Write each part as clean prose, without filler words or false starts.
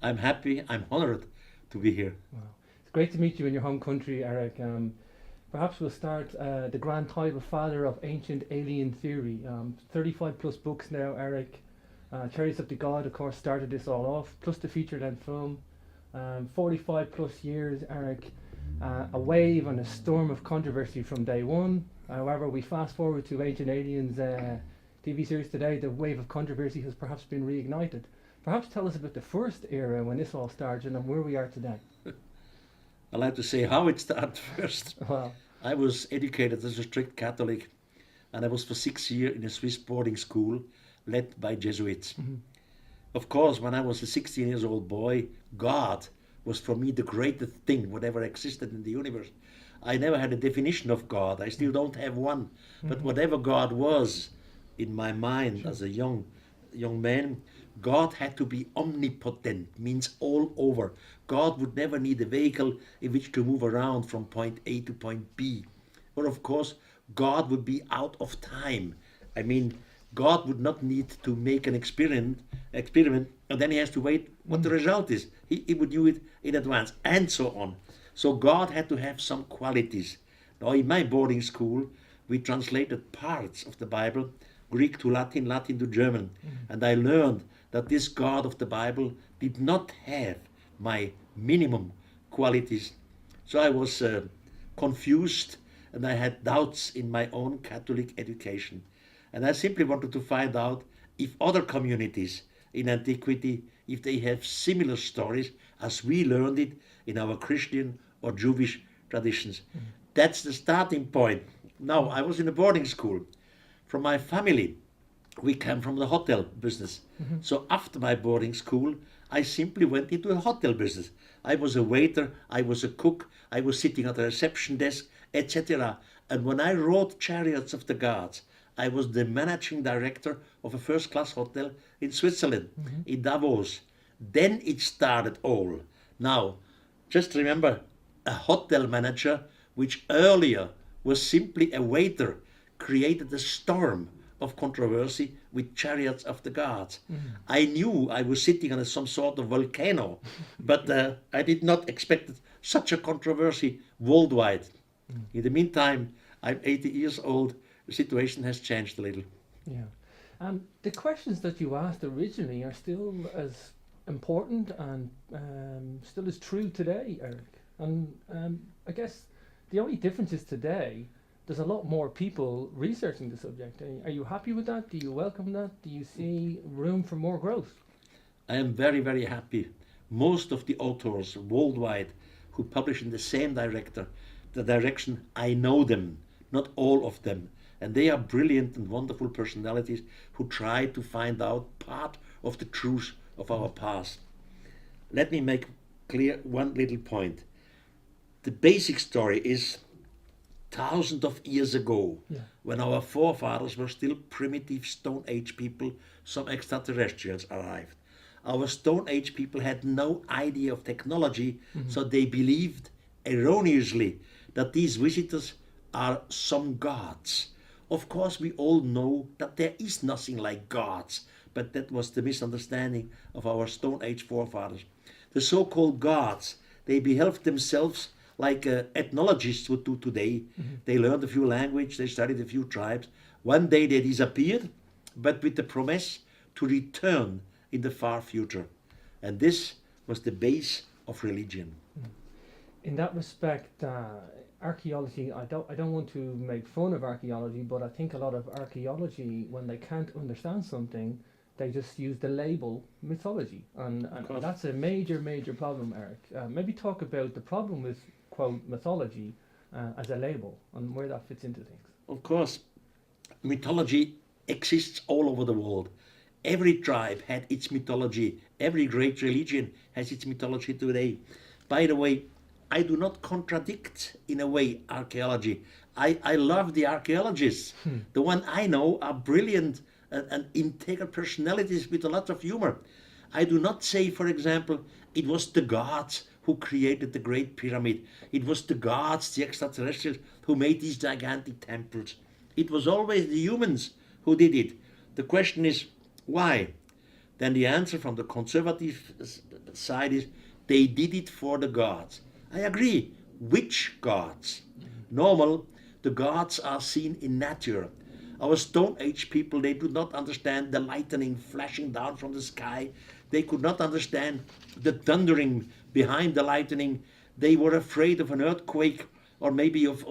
I'm happy, I'm honored to be here. Wow. It's great to meet you in your home country, Eric. Perhaps we'll start the grand title father of ancient alien theory. 35 plus books now, Eric. Chariots of the God, of course, started this all off, plus the feature-length film. 45 plus years, Eric. A wave and a storm of controversy from day one. However, we fast forward to Ancient Aliens TV series today, the wave of controversy has perhaps been reignited. Perhaps tell us about the first era when this all started and where we are today. I like to say how it started first. Well, I was educated as a strict Catholic, and I was for 6 years in a Swiss boarding school led by Jesuits. Of course, when I was a 16 years old boy, God was for me the greatest thing whatever existed in the universe. I never had a definition of God. I still don't have one. But whatever God was in my mind as a young man, God had to be omnipotent, means all over. God would never need a vehicle in which to move around from point A to point B. Or of course, God would be out of time. I mean, God would not need to make an experiment, and then he has to wait what the result is. He would do it in advance, and so on. So God had to have some qualities. Now, in my boarding school, we translated parts of the Bible, Greek to Latin, Latin to German, and I learned that this God of the Bible did not have my minimum qualities. So I was confused, and I had doubts in my own Catholic education. And I simply wanted to find out if other communities in antiquity, if they have similar stories as we learned it in our Christian or Jewish traditions. That's the starting point. Now, I was in a boarding school. From my family, we came from the hotel business. So after my boarding school, I simply went into a hotel business. I was a waiter, I was a cook, I was sitting at a reception desk, etc. And when I wrote Chariots of the Gods, I was the managing director of a first-class hotel in Switzerland, in Davos. Then it started all. Now, just remember, a hotel manager, which earlier was simply a waiter, created a storm of controversy with Chariots of the Gods. I knew I was sitting on some sort of volcano, but I did not expect such a controversy worldwide. In the meantime, I'm 80 years old. The situation has changed a little. yeah. The questions that you asked originally are still as important and still as true today, Eric. And I guess the only difference is today there's a lot more people researching the subject. Are you happy with that? Do you welcome that? Do you see room for more growth? I am very, very happy. Most of the authors worldwide who publish in the same direction, I know them, not all of them. And they are brilliant and wonderful personalities who try to find out part of the truth of our past. Let me make clear one little point. The basic story is thousands of years ago, when our forefathers were still primitive Stone Age people, some extraterrestrials arrived. Our Stone Age people had no idea of technology, so they believed erroneously that these visitors are some gods. Of course, we all know that there is nothing like gods, but that was the misunderstanding of our Stone Age forefathers. The so-called gods, they behaved themselves like ethnologists would do today. They learned a few languages, they studied a few tribes. One day they disappeared, but with the promise to return in the far future. And this was the base of religion. In that respect, archaeology, I don't want to make fun of archaeology, but I think a lot of archaeology, when they can't understand something, they just use the label mythology. And that's a major, major problem, Eric. Maybe talk about the problem with, quote, mythology as a label and where that fits into things. Of course, mythology exists all over the world. Every tribe had its mythology. Every great religion has its mythology today. By the way, I do not contradict, in a way, archaeology. I love the archaeologists. The one I know are brilliant and integral personalities with a lot of humor. I do not say, for example, it was the gods who created the Great Pyramid. It was the gods, the extraterrestrials, who made these gigantic temples. It was always the humans who did it. The question is, why? then the answer from the conservative side is they did it for the gods. I agree. Which gods? Normal, the gods are seen in nature. Our Stone Age people, they do not understand the lightning flashing down from the sky. They could not understand the thundering behind the lightning. They were afraid of an earthquake, or maybe of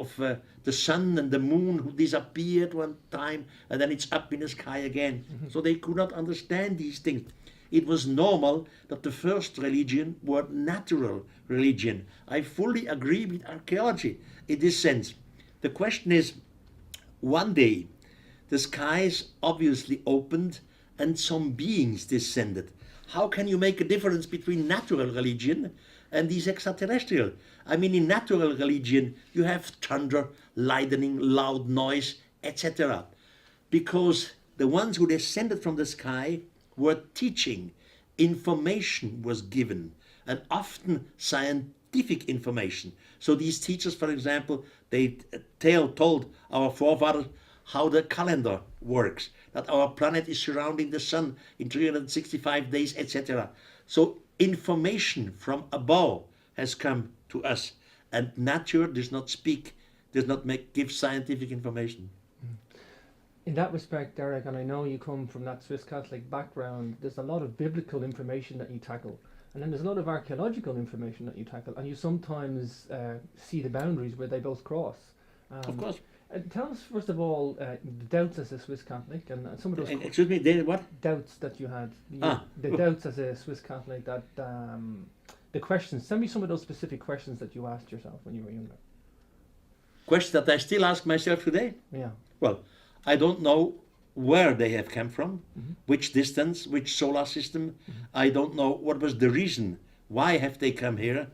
the sun and the moon who disappeared one time and then it's up in the sky again. So they could not understand these things. It was normal that the first religion were natural religion. I fully agree with archaeology in this sense. The question is, one day the skies obviously opened and some beings descended. How can you make a difference between natural religion and these extraterrestrial? I mean, in natural religion, you have thunder, lightning, loud noise, etc. Because the ones who descended from the sky were teaching, information was given, and often scientific information. So these teachers, for example, they told our forefathers how the calendar works, that our planet is surrounding the sun in 365 days, etc. So information from above has come to us, and nature does not speak, does not give scientific information. In that respect, Erich, and I know you come from that Swiss Catholic background, there's a lot of biblical information that you tackle, and then there's a lot of archaeological information that you tackle, and you sometimes see the boundaries where they both cross. Of course. Tell us, first of all, the doubts as a Swiss Catholic, and some of those excuse me, what? Doubts that you had. The doubts as a Swiss Catholic, that the questions. Send me some of those specific questions that you asked yourself when you were younger. Questions that I still ask myself today? Yeah. Well, I don't know where they have come from, which distance, which solar system. I don't know what was the reason. Why have they come here?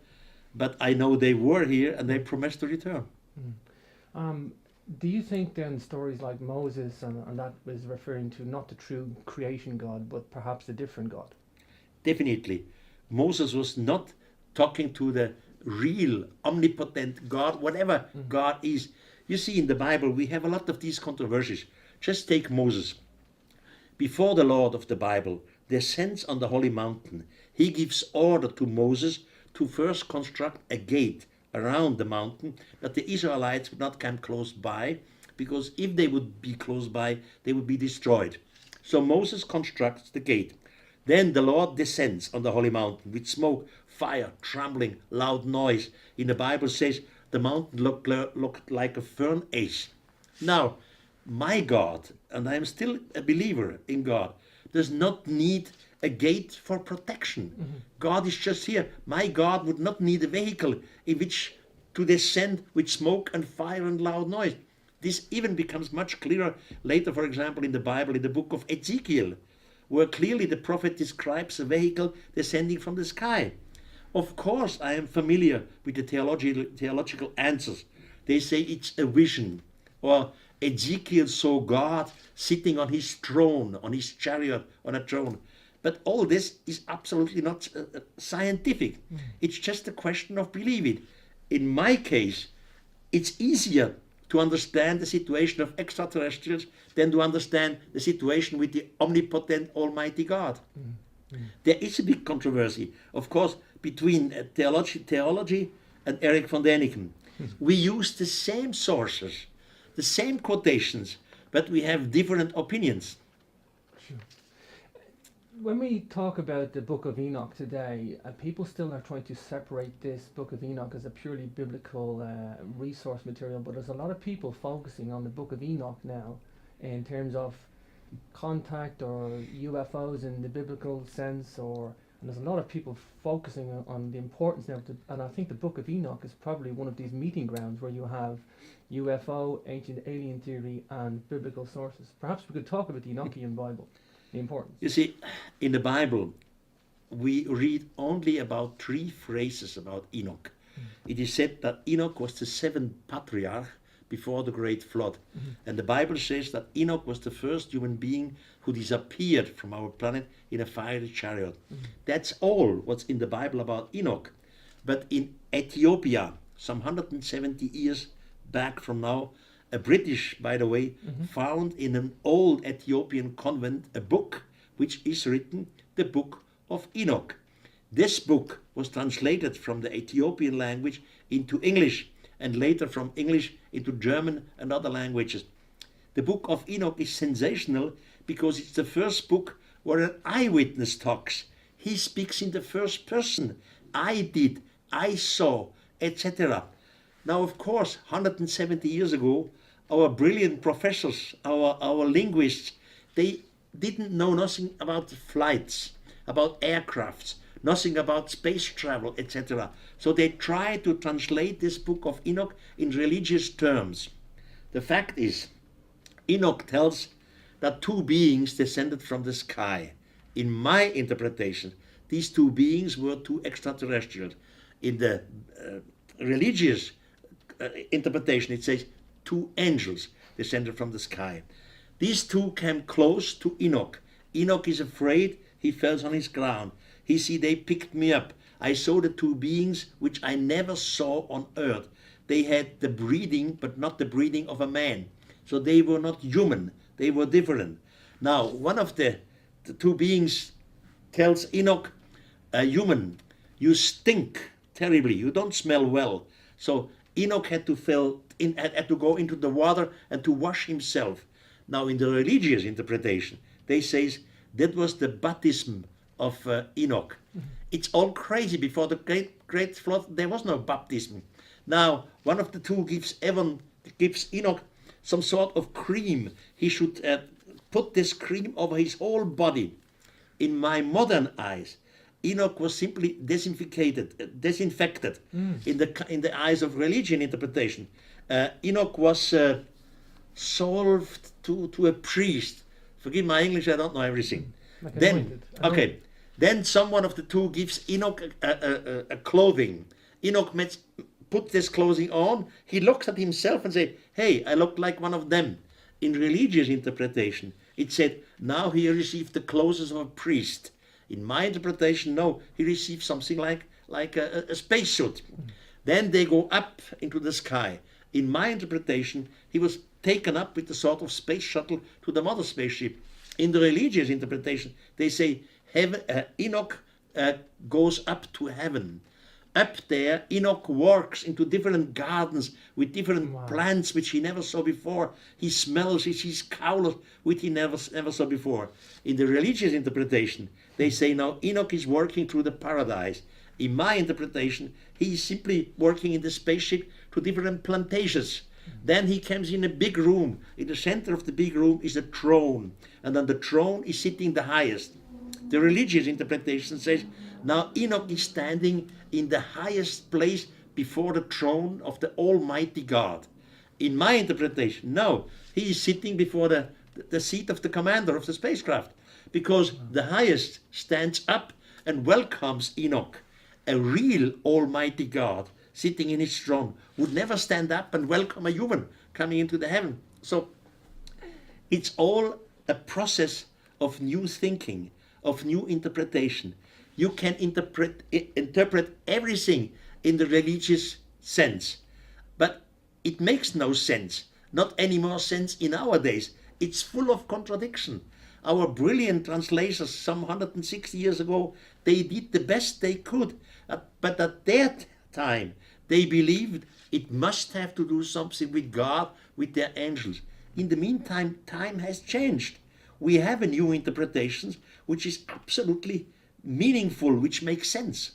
But I know they were here and they promised to return. Do you think then stories like Moses and that was referring to not the true creation God, but perhaps a different God? Definitely. Moses was not talking to the real omnipotent God, whatever God is. You see, in the Bible, we have a lot of these controversies. Just take Moses. Before the Lord of the Bible descends on the holy mountain, he gives order to Moses to first construct a gate around the mountain that the Israelites would not come close by, because if they would be close by, they would be destroyed. So Moses constructs the gate. Then the Lord descends on the holy mountain with smoke, fire, trembling, loud noise. In the Bible says the mountain looked like a furnace. Now, my God, and I am still a believer in God, does not need a gate for protection. God is just here. My God would not need a vehicle in which to descend with smoke and fire and loud noise. This even becomes much clearer later, for example, in the Bible, in the book of Ezekiel, where clearly the prophet describes a vehicle descending from the sky. Of course, I am familiar with the theological answers. They say it's a vision, or Ezekiel saw God sitting on his throne, on his chariot, on a throne. But all this is absolutely not scientific. It's just a question of believing. In my case, it's easier to understand the situation of extraterrestrials than to understand the situation with the omnipotent Almighty God. There is a big controversy, of course, between theology and Erich von Däniken. We use the same sources, the same quotations, but we have different opinions. Sure. When we talk about the Book of Enoch today, people still are trying to separate this Book of Enoch as a purely biblical resource material, but there's a lot of people focusing on the Book of Enoch now in terms of contact or UFOs in the biblical sense, and there's a lot of people focusing on the importance now, and I think the Book of Enoch is probably one of these meeting grounds where you have UFO, ancient alien theory, and biblical sources. Perhaps we could talk about the Enochian Bible, the importance. You see, in the Bible, we read only about 3 phrases about Enoch. It is said that Enoch was the 7th patriarch before the great flood. And the Bible says that Enoch was the first human being who disappeared from our planet in a fiery chariot. That's all what's in the Bible about Enoch. But in Ethiopia, some 170 years back from now, a British, by the way, found in an old Ethiopian convent a book which is written the book of Enoch. This book was translated from the Ethiopian language into English and later from English into German and other languages. The book of Enoch is sensational because it's the first book where an eyewitness talks. He speaks in the first person. I did, I saw, etc. Now, of course, 170 years ago, our brilliant professors, our linguists, they didn't know nothing about flights, about aircrafts, nothing about space travel, etc. So they tried to translate this book of Enoch in religious terms. The fact is, Enoch tells that two beings descended from the sky. In my interpretation, these two beings were two extraterrestrials. In the religious interpretation, it says two angels descended from the sky. These two came close to Enoch. Enoch is afraid, he falls on his ground. He see, they picked me up. I saw the two beings which I never saw on earth. They had the breathing, but not the breathing of a man. So they were not human, they were different. Now, one of the two beings tells Enoch, a human, you stink terribly, you don't smell well. So Enoch had to go into the water and to wash himself. Now, in the religious interpretation, they say that was the baptism of Enoch. It's all crazy. Before the great flood, there was no baptism. Now, one of the two gives Enoch some sort of cream. He should put this cream over his whole body. In my modern eyes, Enoch was simply disinfected. In the eyes of religion interpretation. Enoch was solved to a priest. Forgive my English, I don't know everything. Then someone of the two gives Enoch a clothing. Enoch put this clothing on. He looks at himself and say, hey, I look like one of them. In religious interpretation, it said, now he received the clothes of a priest. In my interpretation, no, he received something like a spacesuit. Then they go up into the sky. In my interpretation, he was taken up with the sort of space shuttle to the mother spaceship. In the religious interpretation, they say Enoch goes up to heaven. Up there, Enoch walks into different gardens with different plants which he never saw before. He smells, he sees colors which he never saw before. In the religious interpretation, they say now Enoch is working through the paradise. In my interpretation, he is simply working in the spaceship to different plantations. Then he comes in a big room. In the center of the big room is a throne, and on the throne is sitting the highest. The religious interpretation says, now Enoch is standing in the highest place before the throne of the Almighty God. In my interpretation, no, he is sitting before the seat of the commander of the spacecraft, because the highest stands up and welcomes Enoch. A real Almighty God sitting in his throne would never stand up and welcome a human coming into the heaven. So it's all a process of new thinking, of new interpretation. You can interpret everything in the religious sense, but it makes no sense, not any more sense in our days. It's full of contradiction. Our brilliant translators some 160 years ago, they did the best they could, but at that time they believed it must have to do something with God, with their angels. In the meantime, time has changed. We have a new interpretation which is absolutely meaningful, which makes sense.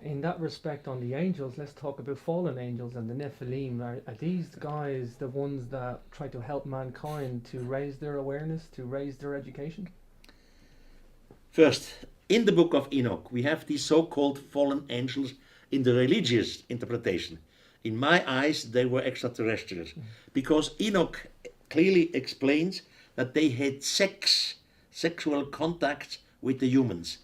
In that respect, on the angels, let's talk about fallen angels and the Nephilim. Are these guys the ones that try to help mankind to raise their awareness, to raise their education? First, in the book of Enoch, we have these so-called fallen angels in the religious interpretation. In my eyes, they were extraterrestrials, because Enoch clearly explains that they had sexual contacts with the humans.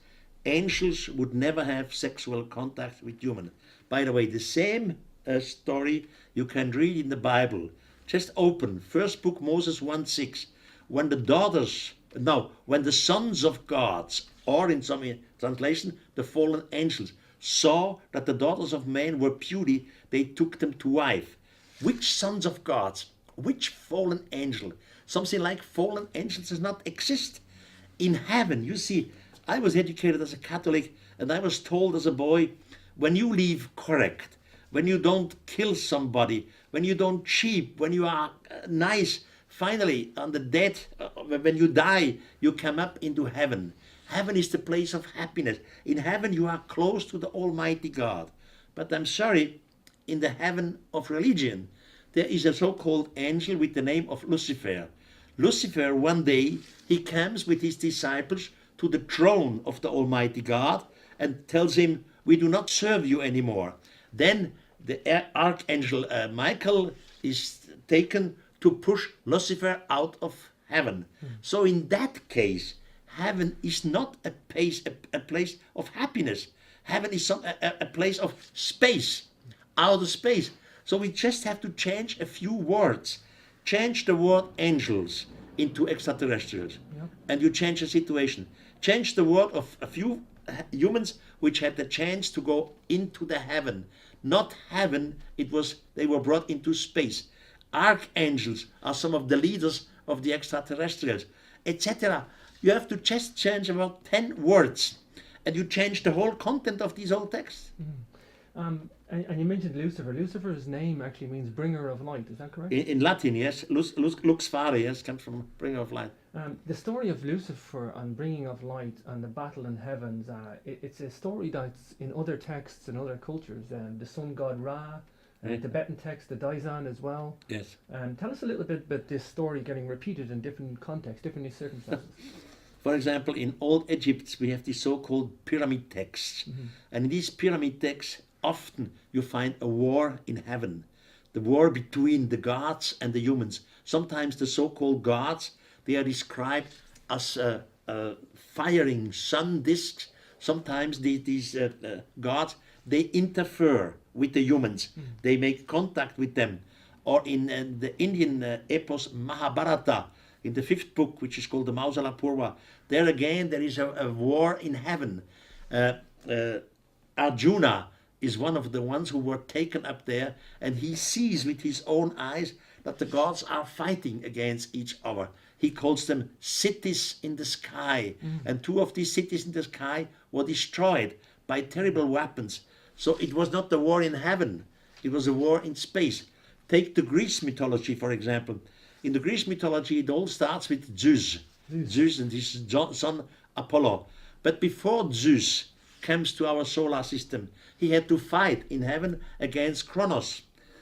Angels would never have sexual contact with humans. By the way, the same story you can read in the Bible. Just open first book Moses 1:6. When the sons of gods, or in some translation, the fallen angels, saw that the daughters of men were beauty, they took them to wife. Which sons of gods? Which fallen angel? Something like fallen angels does not exist. in heaven, you see, I was educated as a Catholic, and I was told as a boy, when you live correct, when you don't kill somebody, when you don't cheat, when you are nice, finally, on the death, when you die, you come up into heaven. Heaven is the place of happiness. In heaven, you are close to the Almighty God. But I'm sorry, in the heaven of religion, there is a so-called angel with the name of Lucifer. Lucifer, one day, he comes with his disciples to the throne of the Almighty God and tells him, we do not serve you anymore. Then the archangel Michael is taken to push Lucifer out of heaven. So in that case, heaven is not a place of happiness. Heaven is a place of space, outer space. So we just have to change a few words. Change the word angels into extraterrestrials. Yep. And you change the situation. Change the word of a few humans which had the chance to go into the heaven. Not heaven, they were brought into space. Archangels are some of the leaders of the extraterrestrials, etc. You have to just change about 10 words, and you change the whole content of these old texts. And you mentioned Lucifer. Lucifer's name actually means bringer of light. Is that correct? In Latin, yes. Lux fare, yes, comes from bringer of light. The story of Lucifer and bringing of light and the battle in heavens, it's a story that's in other texts and other cultures. The sun god Ra, Tibetan text, the Daizan as well. Yes. Tell us a little bit about this story getting repeated in different contexts, different circumstances. For example, in Old Egypt, we have these so-called pyramid texts. And in these pyramid texts, often you find a war in heaven. The war between the gods and the humans. Sometimes the so-called gods, they are described as firing sun discs. Sometimes these gods, they interfere with the humans. They make contact with them. Or in the Indian epos Mahabharata, in the 5th book, which is called the Mausala Purva, there again there is a war in heaven. Arjuna is one of the ones who were taken up there, and he sees with his own eyes that the gods are fighting against each other. He calls them cities in the sky, and 2 of these cities in the sky were destroyed by terrible weapons. So it was not the war in heaven, it was a war in space. Take the Greek mythology, for example. In the Greek mythology, it all starts with Zeus and his son Apollo. But before Zeus comes to our solar system, he had to fight in heaven against Kronos.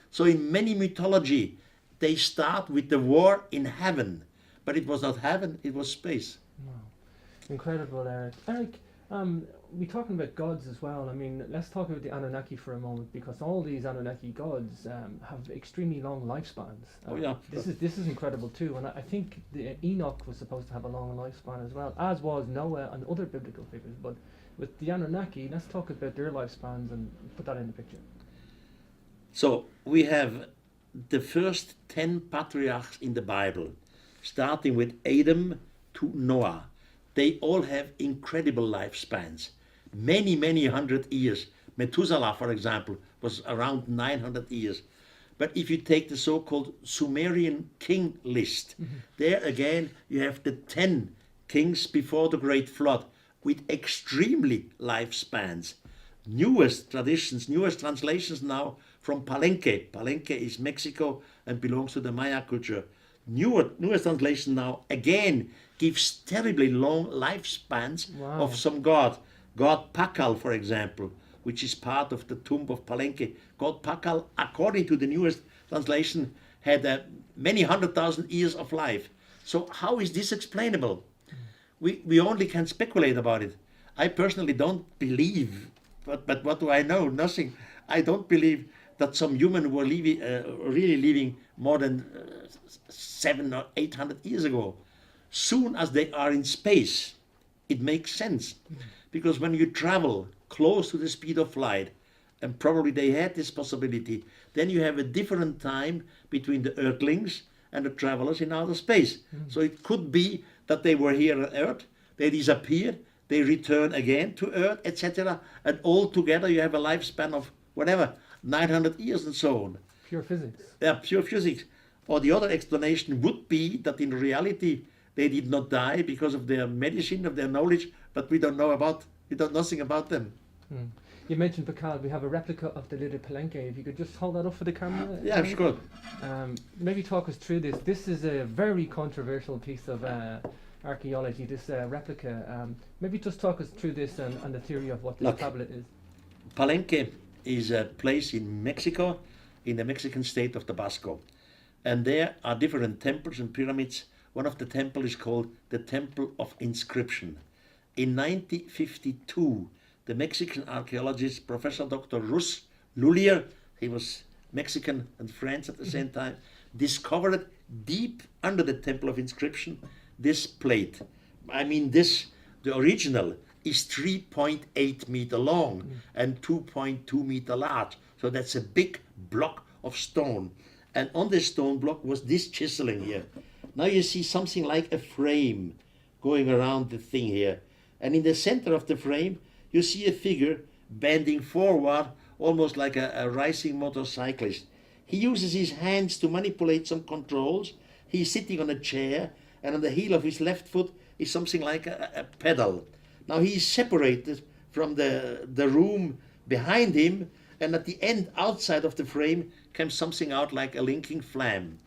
So in many mythology, they start with the war in heaven. But it was not heaven, it was space. Wow. Incredible, Erich. Erich, we're talking about gods as well. I mean, let's talk about the Anunnaki for a moment, because all these Anunnaki gods have extremely long lifespans. This is incredible too, and I think Enoch was supposed to have a long lifespan as well, as was Noah and other biblical figures. But with the Anunnaki, let's talk about their lifespans and put that in the picture. So we have the first 10 patriarchs in the Bible, starting with Adam to Noah. They all have incredible lifespans, many hundred years. Methuselah, for example, was around 900 years. But if you take the so-called Sumerian king list, there again you have the 10 kings before the Great Flood with extremely lifespans. Newest translations now from Palenque. Palenque is Mexico and belongs to the Maya culture. Newest translation now again gives terribly long lifespans of some god. God Pakal, for example, which is part of the tomb of Palenque. God Pakal, according to the newest translation, had many 100,000 years of life. So how is this explainable? We only can speculate about it. I personally don't believe, but what do I know? Nothing. I don't believe that some human were really living more than 700 or 800 years ago. Soon as they are in space, it makes sense. Because when you travel close to the speed of light, and probably they had this possibility, then you have a different time between the Earthlings and the travelers in outer space. So it could be that they were here on Earth, they disappeared, they return again to Earth, etc. And all together you have a lifespan of whatever, 900 years and so on. Pure physics. Yeah, pure physics. Or the other explanation would be that in reality They did not die because of their medicine, of their knowledge, but we don't know nothing about them. You mentioned Pakal. We have a replica of the little palenque. If you could just hold that up for the camera. Yeah, sure. Maybe talk us through this. This is a very controversial piece of archaeology, this replica. Maybe just talk us through this and the theory of what this tablet is. Palenque is a place in Mexico, in the Mexican state of Tabasco. And there are different temples and pyramids. One of the temples is called the Temple of Inscription. In 1952, the Mexican archaeologist, Professor Dr. Rus Lullier, he was Mexican and French at the same time, discovered deep under the Temple of Inscription this plate. I mean, the original is 3.8 meter long and 2.2 meter large. So that's a big block of stone. And on this stone block was this chiseling here. Now you see something like a frame going around the thing here. And in the center of the frame, you see a figure bending forward, almost like a racing motorcyclist. He uses his hands to manipulate some controls. He's sitting on a chair, and on the heel of his left foot is something like a pedal. Now he is separated from the room behind him, and at the end, outside of the frame, comes something out like a linking flame.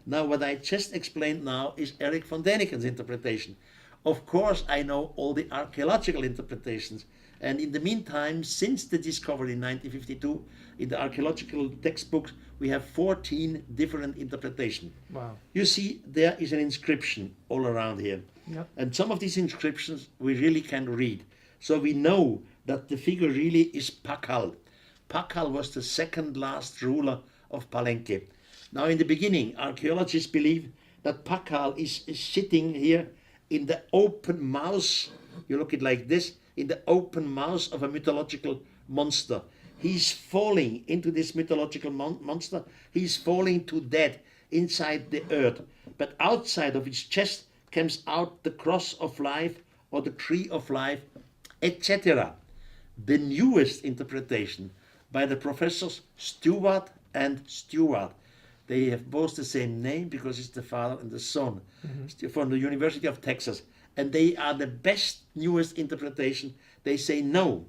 Now what I just explained now is Erich von Däniken's interpretation. Of course, I know all the archaeological interpretations. And in the meantime, since the discovery in 1952, in the archaeological textbooks, we have 14 different interpretations. Wow. You see, there is an inscription all around here. Yep. And some of these inscriptions we really can read. So we know that the figure really is Pakal. Pakal was the second last ruler of Palenque. Now in the beginning, archaeologists believe that Pakal is sitting here in the open mouth, you look at it like this, in the open mouth of a mythological monster. He's falling into this mythological monster. He's falling to death inside the earth. But outside of his chest comes out the cross of life or the tree of life, etc. The newest interpretation by the professors Stewart and Stewart. They have both the same name because it's the father and the son from the University of Texas. And they are the best, newest interpretation. They say no.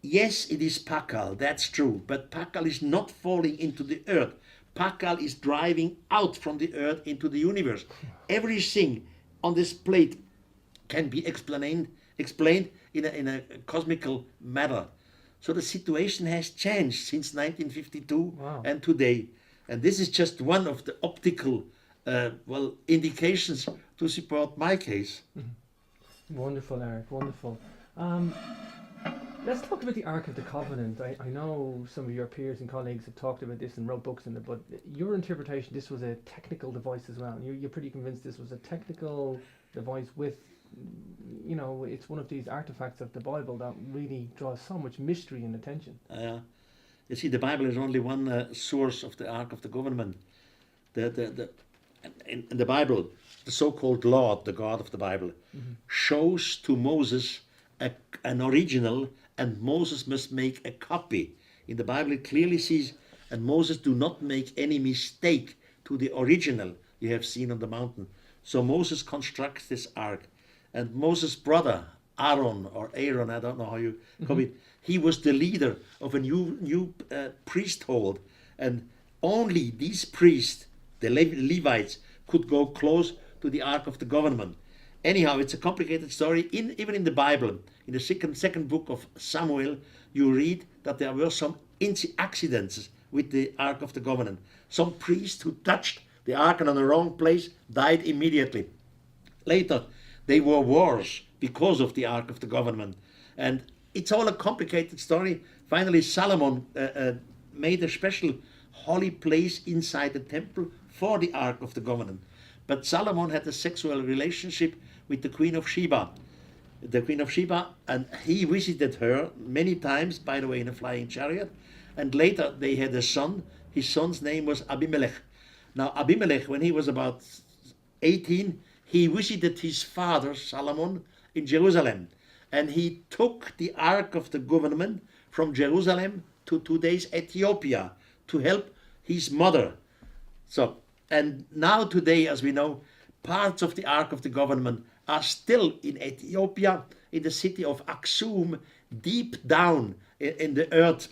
Yes, it is Pakal, that's true. But Pakal is not falling into the earth. Pakal is driving out from the earth into the universe. Everything on this plate can be explained in a cosmical manner. So the situation has changed since 1952 and today. And this is just one of the optical indications to support my case. Wonderful, Erich, wonderful. Let's talk about the Ark of the Covenant. I know some of your peers and colleagues have talked about this and wrote books in it, but your interpretation, this was a technical device as well. You're pretty convinced this was a technical device with, it's one of these artifacts of the Bible that really draws so much mystery and attention. You see, the Bible is only one source of the Ark of the Covenant. In the Bible, the so-called Lord, the God of the Bible, shows to Moses an original, and Moses must make a copy. In the Bible, it clearly says, and Moses do not make any mistake to the original you have seen on the mountain. So Moses constructs this ark, and Moses' brother, Aaron, I don't know how you call it, he was the leader of a new priesthood, and only these priests, the Levites, could go close to the Ark of the Covenant. Anyhow, it's a complicated story. Even in the Bible, in the second book of Samuel, you read that there were some accidents with the Ark of the Covenant. Some priest who touched the Ark on the wrong place died immediately. Later, there were wars because of the Ark of the Covenant. And it's all a complicated story. Finally, Solomon made a special holy place inside the temple for the Ark of the Covenant. But Solomon had a sexual relationship with the Queen of Sheba. And he visited her many times, by the way, in a flying chariot. And later they had a son. His son's name was Abimelech. Now Abimelech, when he was about 18, he visited his father, Solomon, in Jerusalem. And he took the Ark of the Covenant from Jerusalem to today's Ethiopia to help his mother. So, and now today, as we know, parts of the Ark of the Covenant are still in Ethiopia, in the city of Aksum, deep down in the earth,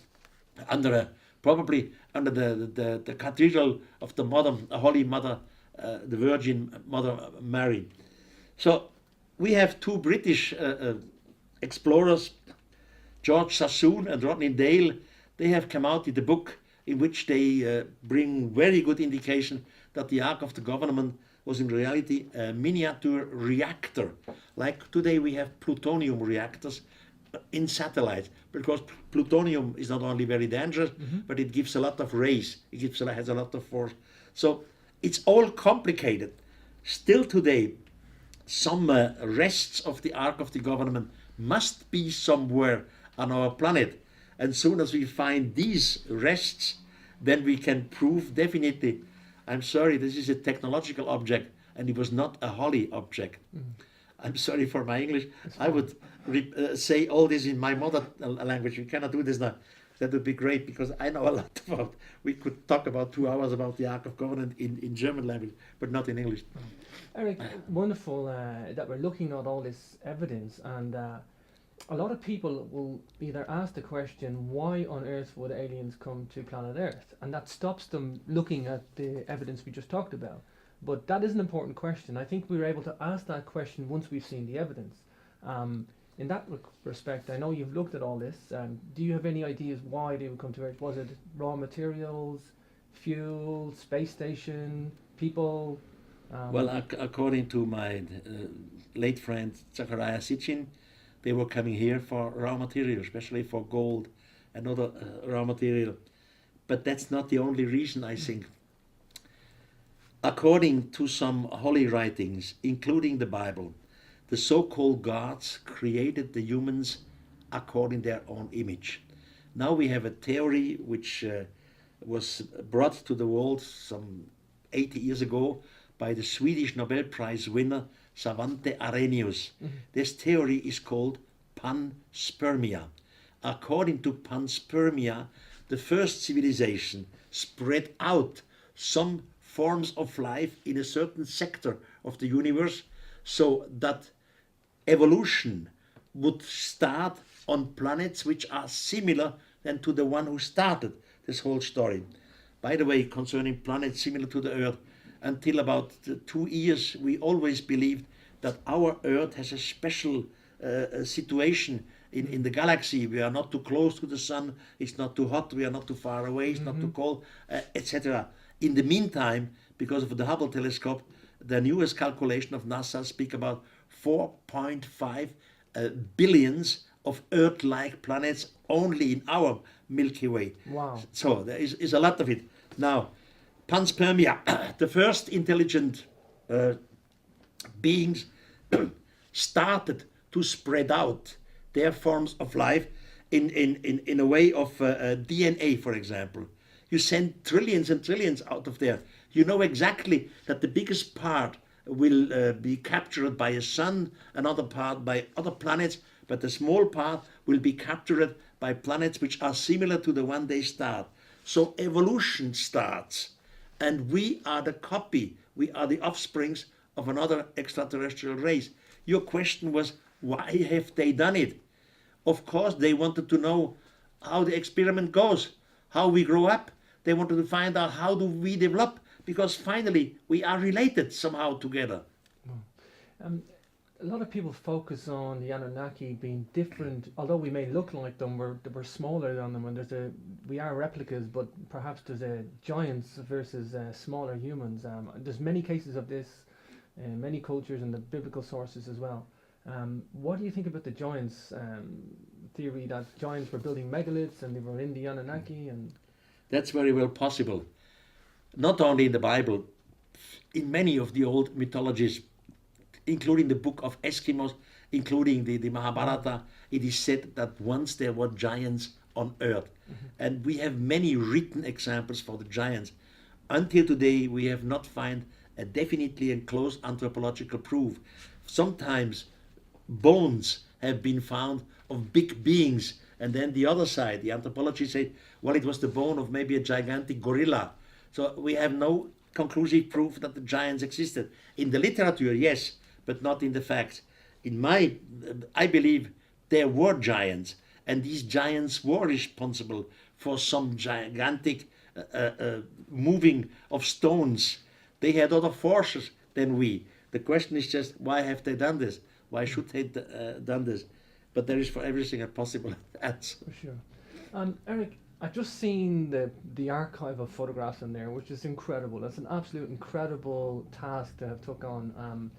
probably under the cathedral of the Holy Mother, the Virgin Mother Mary. So we have two British explorers, George Sassoon and Rodney Dale. They have come out with a book in which they bring very good indication that the Ark of the Covenant was in reality a miniature reactor. Like today we have plutonium reactors in satellites, because plutonium is not only very dangerous, but it gives a lot of rays, has a lot of force. So it's all complicated. Still today, some rests of the Ark of the Covenant must be somewhere on our planet. And soon as we find these rests, then we can prove definitely, I'm sorry, this is a technological object and it was not a holy object. I'm sorry for my English. I would say all this in my mother language. We cannot do this now. That would be great, because I know a lot about, we could talk about 2 hours about the Ark of Covenant in German language, but not in English. Erich, wonderful that we're looking at all this evidence, and a lot of people will either ask the question, why on earth would aliens come to planet Earth? And that stops them looking at the evidence we just talked about. But that is an important question. I think we were able to ask that question once we've seen the evidence. In that respect, I know you've looked at all this. Do you have any ideas why they would come to Earth? Was it raw materials, fuel, space station, people? Well, according to my late friend Zachariah Sitchin, they were coming here for raw material, especially for gold and other raw material. But that's not the only reason, I think. According to some holy writings, including the Bible, the so-called gods created the humans according to their own image. Now we have a theory which was brought to the world some 80 years ago by the Swedish Nobel Prize winner Svante Arrhenius. This theory is called panspermia. According to panspermia, the first civilization spread out some forms of life in a certain sector of the universe, so that evolution would start on planets which are similar than to the one who started this whole story. By the way, concerning planets similar to the Earth, until about 2 years we always believed that our Earth has a special situation in the galaxy. We are not too close to the sun, it's not too hot, we are not too far away, it's not too cold, etc. In the meantime, because of the Hubble telescope, the newest calculation of NASA speak about 4.5 billions of Earth-like planets only in our Milky Way. Wow. So there is a lot of it. Now, panspermia, the first intelligent beings started to spread out their forms of life in a way of DNA, for example. You send trillions and trillions out of there. You know exactly that the biggest part will be captured by a sun, another part by other planets, but the small part will be captured by planets which are similar to the one they start. So evolution starts, and we are the copy, we are the offsprings of another extraterrestrial race. Your question was, why have they done it? Of course, they wanted to know how the experiment goes, how we grow up. They wanted to find out how do we develop, because finally we are related somehow together. A lot of people focus on the Anunnaki being different, although we may look like them, we're smaller than them, and we are replicas, but perhaps there's a giants versus smaller humans. There's many cases of this in many cultures and the biblical sources as well. What do you think about the giants theory, that giants were building megaliths and they were in the Anunnaki? And that's very well possible. Not only in the Bible, in many of the old mythologies, including the book of Eskimos, including the Mahabharata, it is said that once there were giants on earth. And we have many written examples for the giants. Until today, we have not found a definitely and close anthropological proof. Sometimes bones have been found of big beings, and then the other side, the anthropology said, well, it was the bone of maybe a gigantic gorilla. So we have no conclusive proof that the giants existed. In the literature, yes, but not in the facts. I believe there were giants, and these giants were responsible for some gigantic moving of stones. They had other forces than we. The question is just, why have they done this? Why should they done this? But there is for everything a possible answer. For sure. Erich, I've just seen the archive of photographs in there, which is incredible. It's an absolute incredible task to have took on.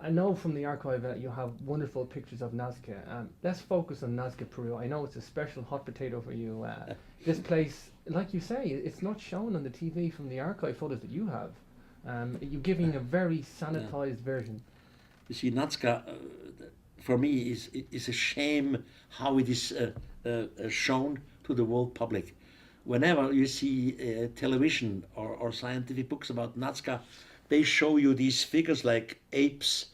I know from the archive that you have wonderful pictures of Nazca. Let's focus on Nazca, Peru. I know it's a special hot potato for you. This place, like you say, it's not shown on the TV from the archive photos that you have. You're giving a very sanitized version. You see, Nazca, for me, is a shame how it is shown to the world public. Whenever you see television or scientific books about Nazca, they show you these figures like apes,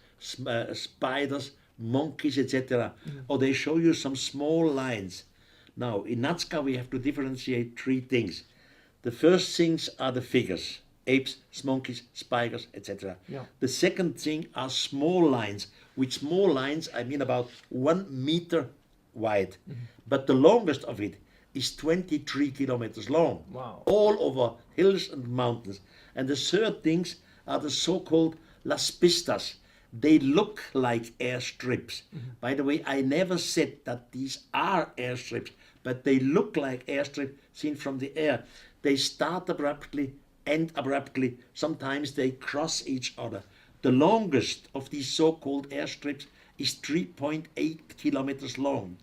spiders, monkeys, etc. Or they show you some small lines. Now, in Nazca, we have to differentiate three things. The first things are the figures: apes, monkeys, spiders, etc. Yeah. The second thing are small lines. With small lines, I mean about 1 meter wide. But the longest of it is 23 kilometers long. Wow. All over hills and mountains. And the third things are the so-called las pistas. They look like airstrips. By the way, I never said that these are airstrips, but they look like airstrips seen from the air. They start abruptly, end abruptly. Sometimes they cross each other. The longest of these so-called airstrips is 3.8 kilometers long.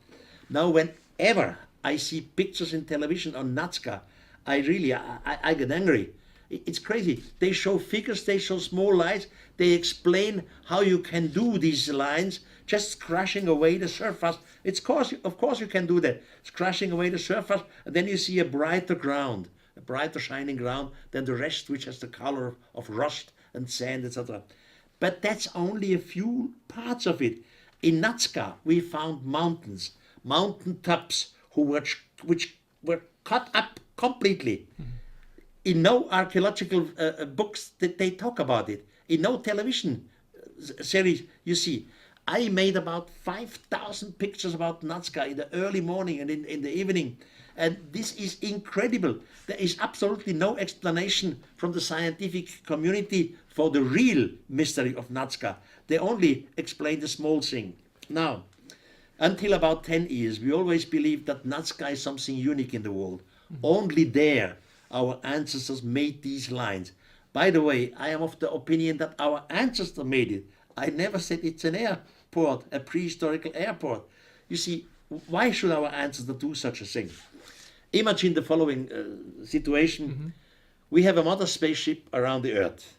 Now, whenever I see pictures in television on Nazca, I get angry. It's crazy. They show figures, they show small lines, they explain how you can do these lines, just crashing away the surface. Of course you can do that. It's crashing away the surface, and then you see a brighter ground, a brighter shining ground than the rest, which has the color of rust and sand, etc. But that's only a few parts of it. In Nazca, we found mountains, mountain tops, which were cut up completely. In no archaeological books that they talk about it. In no television series, you see. I made about 5,000 pictures about Nazca in the early morning and in the evening. And this is incredible. There is absolutely no explanation from the scientific community for the real mystery of Nazca. They only explain the small thing. Now, until about 10 years, we always believed that Nazca is something unique in the world. Only there our ancestors made these lines. By the way, I am of the opinion that our ancestors made it. I never said it's an airport, a prehistorical airport. You see, why should our ancestors do such a thing? Imagine the following situation. We have a mother spaceship around the Earth,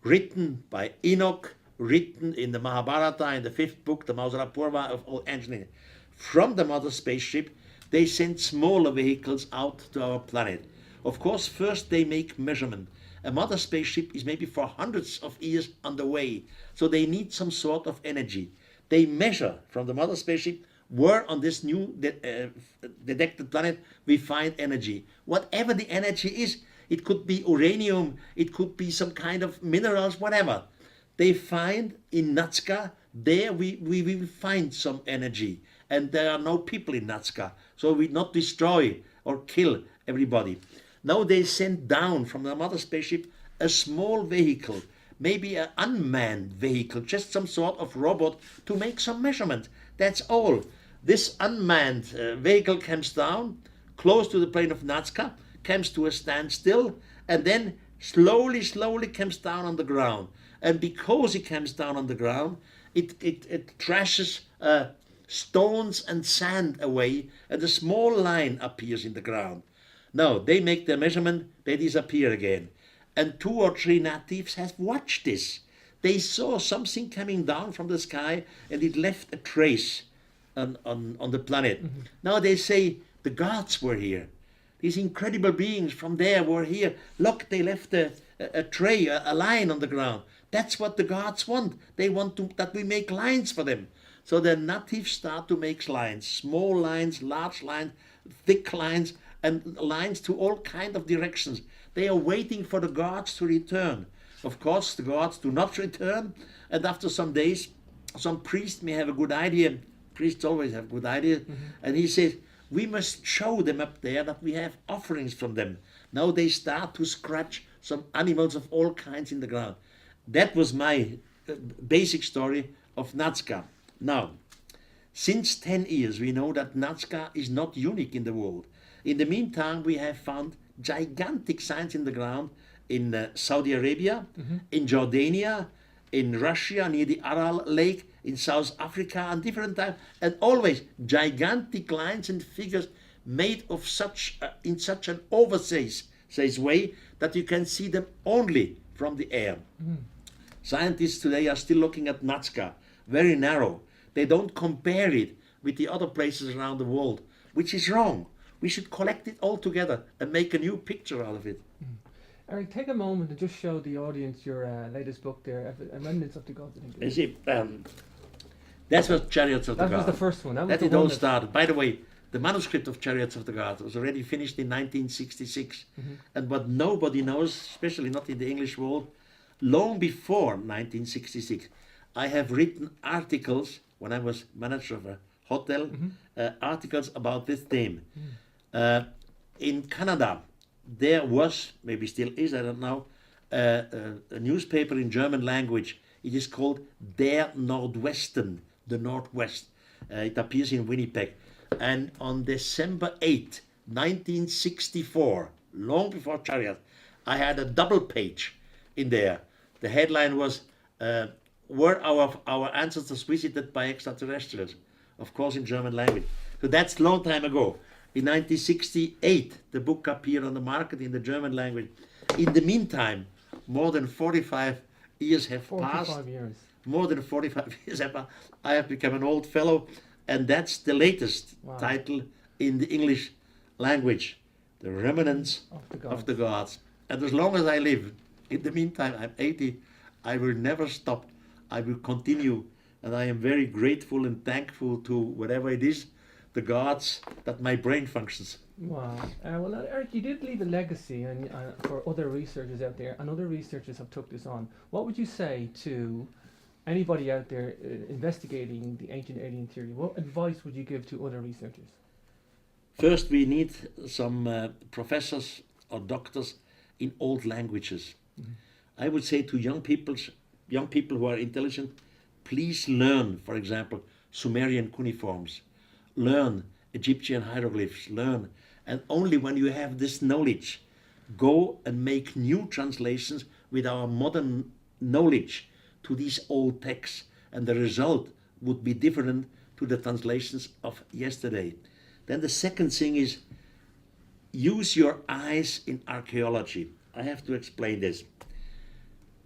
written by Enoch, written in the Mahabharata, in the 5th book, the Mausara Purva of all engineering. From the mother spaceship, they send smaller vehicles out to our planet. Of course, first they make measurement. A mother spaceship is maybe for hundreds of years on the way, so they need some sort of energy. They measure from the mother spaceship where on this new detected planet we find energy. Whatever the energy is, it could be uranium, it could be some kind of minerals, whatever. They find in Nazca, there we will find some energy. And there are no people in Nazca, so we not destroy or kill everybody. Now they send down from the mother spaceship a small vehicle, maybe an unmanned vehicle, just some sort of robot to make some measurement. That's all. This unmanned vehicle comes down, close to the plane of Nazca, comes to a standstill, and then slowly comes down on the ground. And because it comes down on the ground, it trashes stones and sand away, and a small line appears in the ground. Now, they make their measurement, they disappear again. And 2 or 3 natives have watched this. They saw something coming down from the sky, and it left a trace on the planet. Now they say, the gods were here. These incredible beings from there were here. Look, they left a tray, a line on the ground. That's what the gods want. They want that we make lines for them. So the natives start to make lines, small lines, large lines, thick lines, and lines to all kind of directions. They are waiting for the gods to return. Of course, the gods do not return, and after some days, some priest may have a good idea. Priests always have good ideas, and he says, we must show them up there that we have offerings from them. Now they start to scratch some animals of all kinds in the ground. That was my basic story of Nazca. Now, since 10 years, we know that Nazca is not unique in the world. In the meantime, we have found gigantic signs in the ground in Saudi Arabia, in Jordania, in Russia, near the Aral Lake, in South Africa, and different times, and always gigantic lines and figures made of in such an oversized way that you can see them only from the air. Scientists today are still looking at Nazca, very narrow. They don't compare it with the other places around the world, which is wrong. We should collect it all together and make a new picture out of it. Erich, take a moment and just show the audience your latest book there, Remnants of the Gods. I think it You is. see, that's what Chariots of the That was Gods. the first one. That was That the it one all that- started. By the way, the manuscript of Chariots of the Gods was already finished in 1966. And what nobody knows, especially not in the English world, long before 1966, I have written articles when I was manager of a hotel, articles about this theme. In Canada, there was, maybe still is, I don't know, a newspaper in German language. It is called Der Nordwesten, the Northwest. It appears in Winnipeg. And on December 8, 1964, long before Chariot, I had a double page in there. The headline was, were our ancestors visited by extraterrestrials? Of course, in German language. So that's a long time ago. In 1968, the book appeared on the market in the German language. In the meantime, more than 45 years have 45 passed. years. More than 45 years have passed. I have become an old fellow, and that's the latest title in the English language, The Remnants of the Gods. And as long as I live, in the meantime, I'm 80, I will never stop. I will continue, and I am very grateful and thankful to whatever it is, the gods, that my brain functions. Wow. Well, Erich, you did leave a legacy and for other researchers out there, and other researchers have took this on. What would you say to anybody out there investigating the ancient alien theory? What advice would you give to other researchers? First, we need some professors or doctors in old languages. I would say to young people who are intelligent, please learn, for example, Sumerian cuneiforms. Learn Egyptian hieroglyphs, learn. And only when you have this knowledge, go and make new translations with our modern knowledge to these old texts. And the result would be different to the translations of yesterday. Then the second thing is, use your eyes in archaeology. I have to explain this.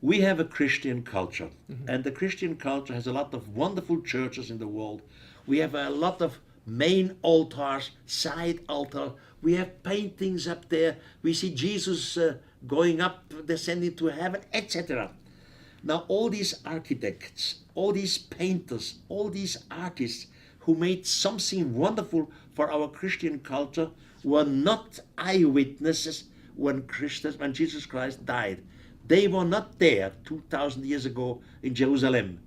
We have a Christian culture, and the Christian culture has a lot of wonderful churches in the world. We have a lot of main altars, side altar. We have paintings up there. We see Jesus going up, descending to heaven, etc. Now, all these architects, all these painters, all these artists who made something wonderful for our Christian culture were not eyewitnesses when Jesus Christ died. They were not there 2,000 years ago in Jerusalem.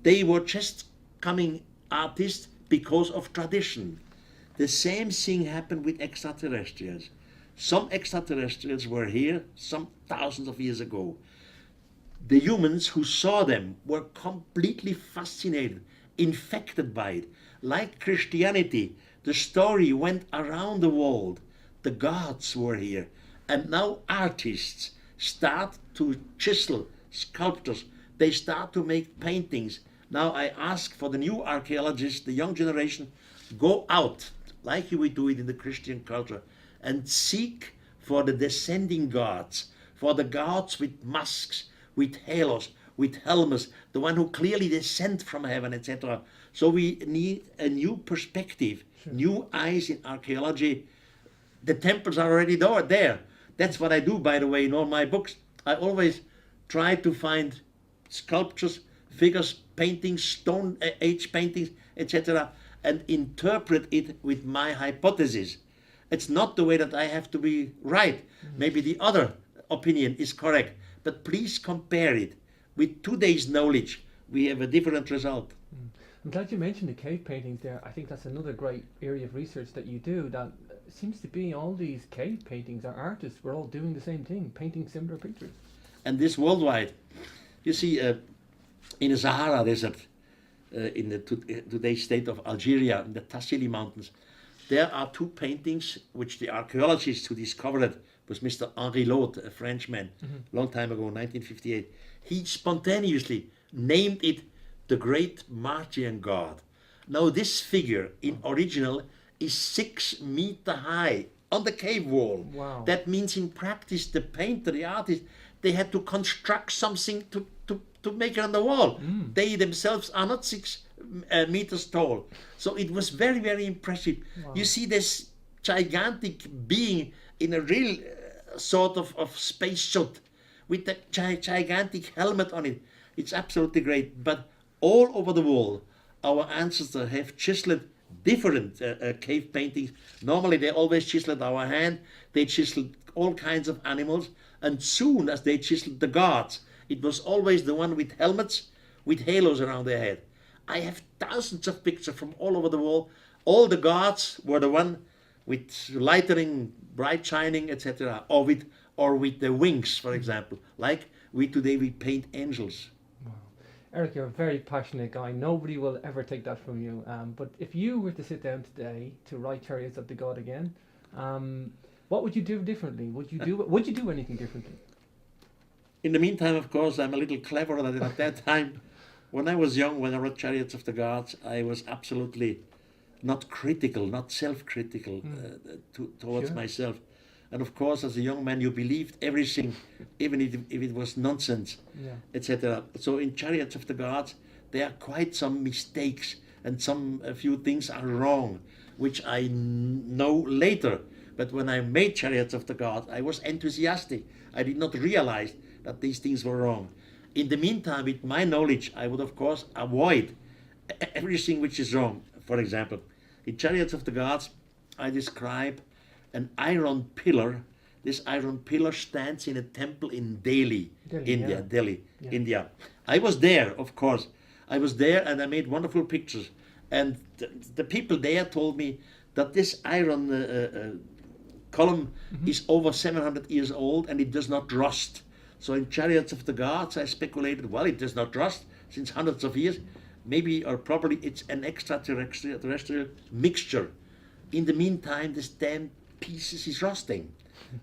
They were just coming artists because of tradition. The same thing happened with extraterrestrials. Some extraterrestrials were here some thousands of years ago. The humans who saw them were completely fascinated, infected by it. Like Christianity, the story went around the world. The gods were here. And now artists start to chisel, sculptors. They start to make paintings. Now I ask for the new archaeologists, the young generation, go out, like we do it in the Christian culture, and seek for the descending gods, for the gods with masks, with halos, with helmets, the one who clearly descend from heaven, etc. So we need a new perspective, new eyes in archaeology. The temples are already there. That's what I do, by the way, in all my books. I always try to find sculptures, figures, paintings, Stone Age paintings, etc., and interpret it with my hypothesis. It's not the way that I have to be right. Maybe the other opinion is correct. But please compare it with today's knowledge. We have a different result. I'm glad you mentioned the cave paintings there. I think that's another great area of research that you do. That seems to be all these cave paintings, our artists, we're all doing the same thing, painting similar pictures. And this worldwide. You see, in the Sahara Desert, in the today's state of Algeria, in the Tassili Mountains, there are two paintings which the archaeologist who discovered it was Mr. Henri Laude, a Frenchman, long time ago, 1958. He spontaneously named it the Great Martian God. Now this figure in original is 6 meters high on the cave wall. Wow. That means in practice the painter, the artist, they had to construct something to make it on the wall. They themselves are not 6 meters tall. So it was very, very impressive. Wow. You see this gigantic being in a real sort of space suit with a gigantic helmet on it. It's absolutely great. But all over the world, our ancestors have chiseled different cave paintings. Normally they always chiseled our hand. They chiseled all kinds of animals. And soon as they chiseled the gods, it was always the one with helmets, with halos around their head. I have thousands of pictures from all over the world. All the gods were the one with lightning, bright shining, etc. Or with the wings, for example. Like today we paint angels. Wow. Erich, you're a very passionate guy. Nobody will ever take that from you. But if you were to sit down today to write Chariots of the God again, what would you do differently? Would you do anything differently? In the meantime, of course, I'm a little cleverer than at that time. When I was young, when I wrote Chariots of the Gods, I was absolutely not critical, not self-critical towards Sure. myself. And of course, as a young man, you believed everything, even if it was nonsense, Yeah. etc. So in Chariots of the Gods, there are quite some mistakes and a few things are wrong, which I know later. But when I made Chariots of the Gods, I was enthusiastic. I did not realize that these things were wrong. In the meantime, with my knowledge, I would of course avoid everything which is wrong. For example, in Chariots of the Gods, I describe an iron pillar. This iron pillar stands in a temple in Delhi, India. Yeah. India. I was there, of course. I was there and I made wonderful pictures. And the people there told me that this iron column is over 700 years old and it does not rust. So in Chariots of the Gods, I speculated, well, it does not rust since hundreds of years. Maybe or probably it's an extraterrestrial mixture. In the meantime, this damn pieces is rusting.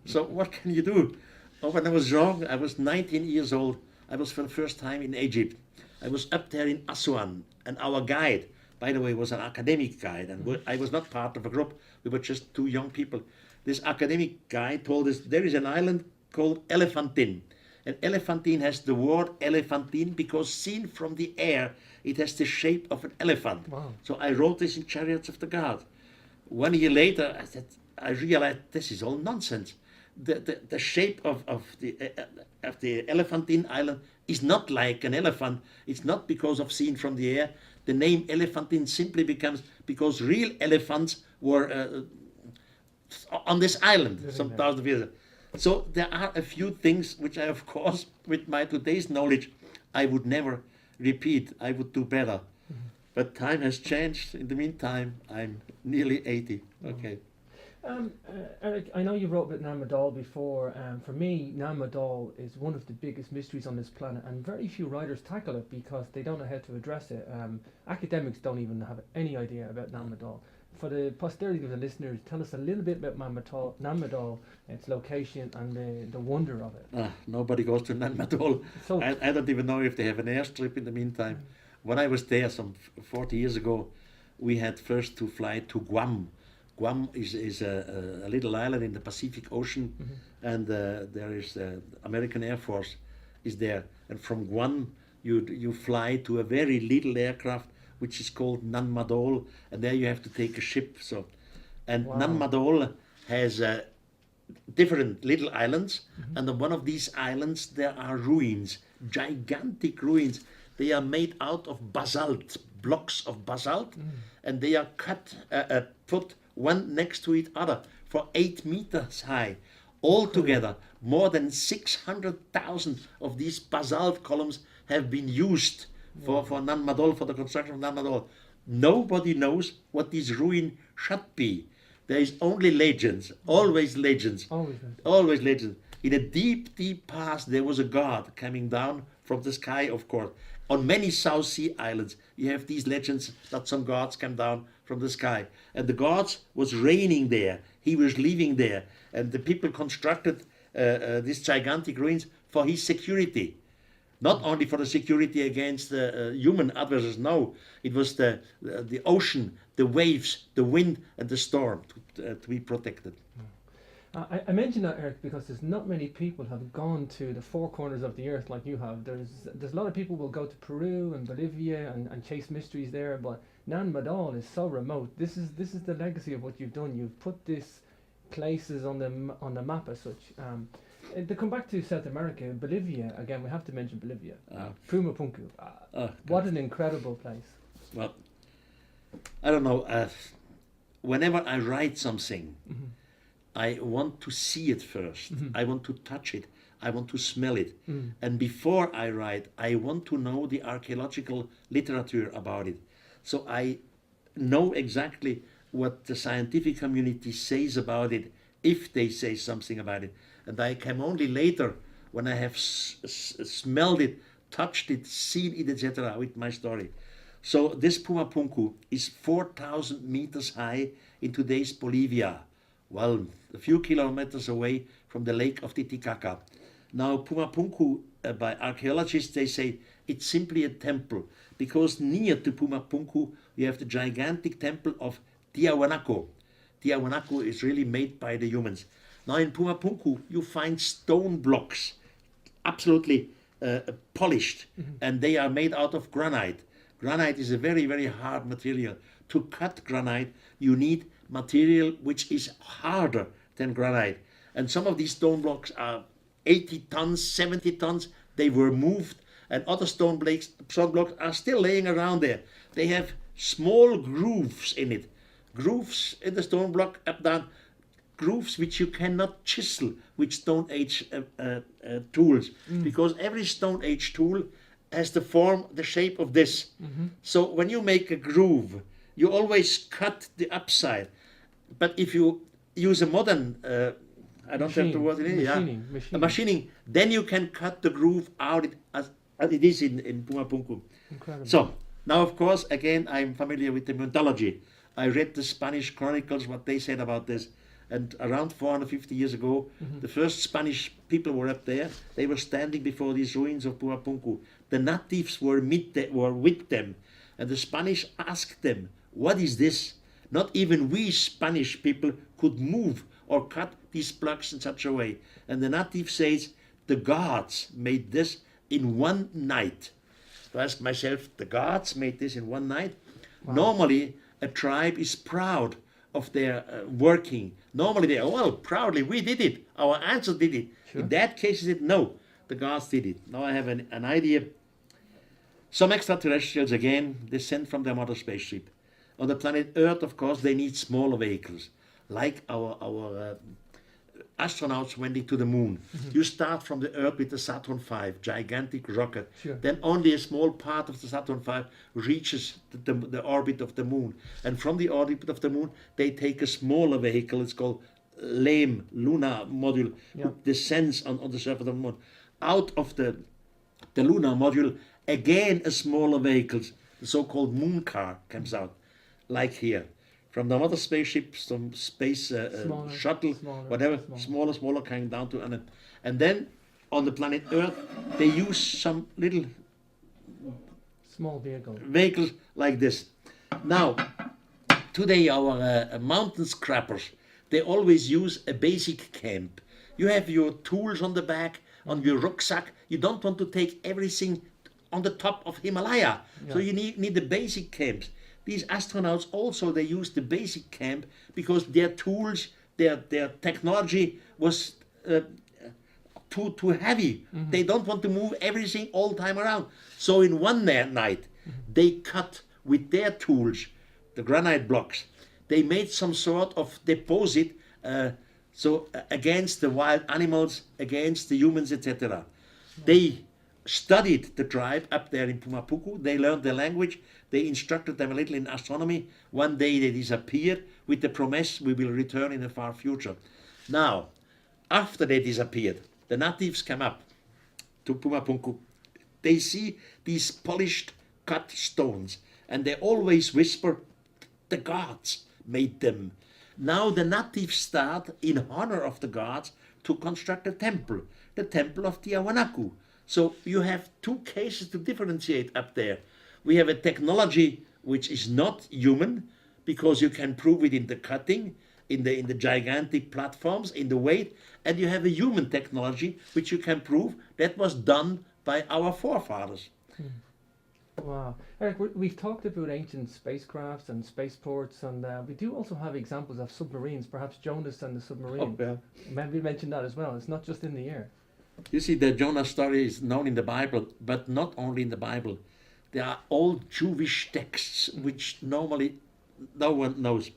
So what can you do? Oh, when I was young, I was 19 years old. I was for the first time in Egypt. I was up there in Aswan, and our guide, by the way, was an academic guide, and I was not part of a group. We were just 2 young people. This academic guy told us there is an island called Elephantine. And Elephantine has the word Elephantine because seen from the air, it has the shape of an elephant. Wow. So I wrote this in Chariots of the God. 1 year later, I realized this is all nonsense. The shape of the Elephantine Island is not like an elephant. It's not because of seen from the air. The name Elephantine simply becomes because real elephants were on this island some thousands of years ago. So there are a few things which I, of course, with my today's knowledge, I would never repeat. I would do better. But time has changed. In the meantime, I'm nearly 80. Okay. Erich, I know you wrote about Nan Madol before. For me, Nan Madol is one of the biggest mysteries on this planet, and very few writers tackle it because they don't know how to address it. Academics don't even have any idea about Nan Madol. For the posterity of the listeners, tell us a little bit about Nan Madol, its location, and the wonder of it. Nobody goes to Nan Madol. So I don't even know if they have an airstrip in the meantime. When I was there some 40 years ago, we had first to fly to Guam. Guam is a little island in the Pacific Ocean, and there is American Air Force is there. And from Guam, you fly to a very little aircraft which is called Nan Madol, and there you have to take a ship. So, and Wow. Nan Madol has different little islands, and on one of these islands there are ruins, gigantic ruins. They are made out of basalt, blocks of basalt, and they are put one next to each other for 8 meters high. Altogether, more than 600,000 of these basalt columns have been used for Nan Madol, for the construction of Nan Madol. Nobody knows what this ruin should be. There is only legends, always legends, always legends. In a deep, deep past, there was a god coming down from the sky, of course. On many South Sea islands, you have these legends that some gods come down from the sky. And the gods was reigning there. He was living there. And the people constructed these gigantic ruins for his security. Not only for the security against human adversaries, no. It was the ocean, the waves, the wind, and the storm to be protected. I mention that, Erich, because there's not many people have gone to the four corners of the earth like you have. There's a lot of people will go to Peru and Bolivia and chase mysteries there, but Nan Madol is so remote. This is the legacy of what you've done. You've put these places on the map as such. And to come back to South America, Bolivia again, we have to mention Bolivia. Pumapunku. What an incredible place. Well, I don't know. Whenever I write something, I want to see it first. I want to touch it. I want to smell it. And before I write, I want to know the archaeological literature about it. So I know exactly what the scientific community says about it, if they say something about it. And I come only later, when I have smelled it, touched it, seen it, etc., with my story. So this Pumapunku is 4,000 meters high in today's Bolivia. Well, a few kilometers away from the lake of Titicaca. Now, Pumapunku, by archaeologists, they say it's simply a temple, because near to Pumapunku, you have the gigantic temple of Tiahuanaco. Tiahuanaco is really made by the humans. Now, in Pumapunku, you find stone blocks, absolutely polished, and they are made out of granite. Granite is a very, very hard material. To cut granite, you need material which is harder than granite. And some of these stone blocks are 80 tons, 70 tons. They were moved, and other stone blocks are still laying around there. They have small grooves in it. Grooves in the stone block, up, down. Grooves which you cannot chisel with Stone Age tools, because every Stone Age tool has the form, the shape of this. So when you make a groove, you always cut the upside. But if you use a modern, I don't have the word in it, machining, then you can cut the groove out as it is in Pumapunku. Incredible. So now, of course, again, I'm familiar with the mythology. I read the Spanish chronicles, what they said about this. And around 450 years ago, the first Spanish people were up there. They were standing before these ruins of Pumapunku. The natives were with them. And the Spanish asked them, what is this? Not even we Spanish people could move or cut these blocks in such a way. And the native says, the gods made this in one night. So I ask myself, the gods made this in one night? Wow. Normally, a tribe is proud of their working. Normally they are, well, proudly, we did it. Our ancestors did it. Sure. In that case, they said, no, the gods did it. Now I have an idea. Some extraterrestrials, again, descend from their mother spaceship. On the planet Earth, of course, they need smaller vehicles, like our astronauts went to the moon. You start from the Earth with the Saturn V, gigantic rocket. Sure. Then only a small part of the Saturn V reaches the orbit of the moon. And from the orbit of the moon, they take a smaller vehicle. It's called LAME, Lunar Module, who descends on the surface of the moon. Out of the lunar module, again a smaller vehicle, the so-called moon car, comes out, like here. From the mother spaceship, some space shuttle, whatever, smaller, coming down to, and then on the planet Earth, they use some little small vehicles like this. Now, today our mountain scrappers, they always use a basic camp. You have your tools on the back, on your rucksack. You don't want to take everything on the top of Himalaya, so you need the basic camps. These astronauts also, they use the basic camp because their tools, their technology was too heavy. They don't want to move everything all the time around. So in one night, they cut with their tools the granite blocks. They made some sort of deposit Against the wild animals, against the humans, etc. They studied the tribe up there in Pumapuku. They learned the language. They instructed them a little in astronomy. One day they disappeared with the promise we will return in the far future. Now, after they disappeared, the natives come up to Pumapunku. They see these polished cut stones and they always whisper, the gods made them. Now the natives start, in honor of the gods, to construct a temple, the temple of Tiahuanacu. So you have two cases to differentiate up there. We have a technology which is not human, because you can prove it in the cutting, in the gigantic platforms, in the weight, and you have a human technology which you can prove that was done by our forefathers. Wow. Erich, we've talked about ancient spacecrafts and spaceports, and we do also have examples of submarines, perhaps Jonas and the submarine. Oh, yeah. Maybe mention that as well. It's not just in the air. You see, the Jonah story is known in the Bible, but not only in the Bible. There are old Jewish texts which normally no one knows.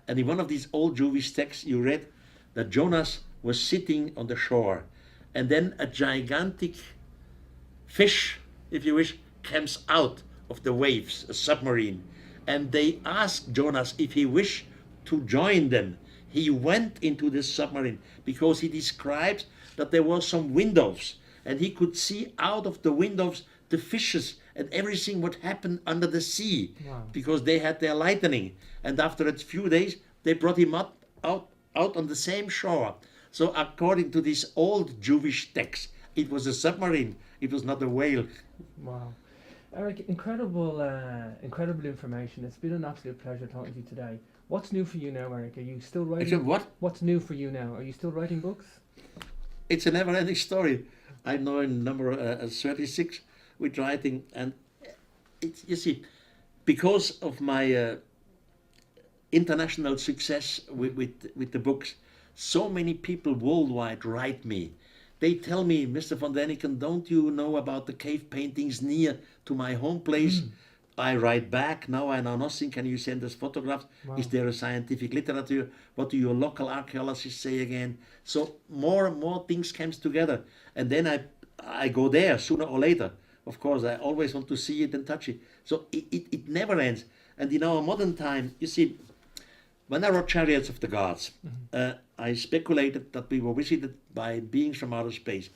And in one of these old Jewish texts, you read that Jonas was sitting on the shore, and then a gigantic fish, if you wish, comes out of the waves, a submarine, and they asked Jonas if he wished to join them. He went into the submarine because he describes that there were some windows and he could see out of the windows the fishes and everything what happened under the sea. Wow. Because they had their lightning, and after a few days they brought him out on the same shore. So according to this old Jewish text, it was a submarine, it was not a whale. Wow. Erich, incredible information. It's been an absolute pleasure talking to you today. What's new for you now, Erich? Are you still writing? Actually, what? What's new for you now? Are you still writing books? It's a never-ending story. I'm now in number 36 with writing, and it's, you see, because of my international success with the books, so many people worldwide write me. They tell me, Mr. von Däniken, don't you know about the cave paintings near to my home place? I write back, now I know nothing, can you send us photographs? Wow. Is there a scientific literature? What do your local archaeologists say again? So more and more things comes together, and then I go there sooner or later. Of course, I always want to see it and touch it. So it never ends. And in our modern time, you see, when I wrote Chariots of the Gods, I speculated that we were visited by beings from outer space.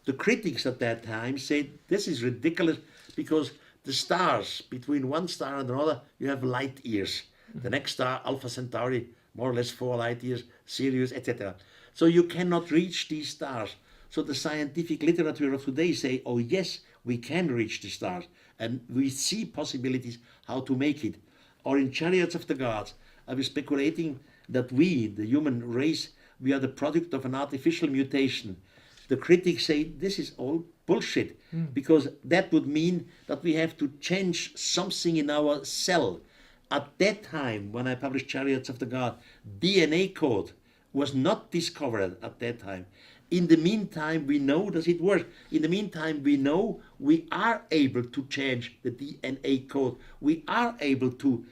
The critics at that time said, this is ridiculous because the stars, between one star and another, you have light years. The next star, Alpha Centauri, more or less 4 light years, Sirius, etc. So you cannot reach these stars. So the scientific literature of today say, oh yes, we can reach the stars. And we see possibilities how to make it. Or in Chariots of the Gods, I was speculating that we, the human race, we are the product of an artificial mutation. The critics say this is all bullshit, because that would mean that we have to change something in our cell. At that time, when I published Chariots of the God, DNA code was not discovered at that time. In the meantime, we know that it works. In the meantime, we know we are able to change the DNA code. We are able to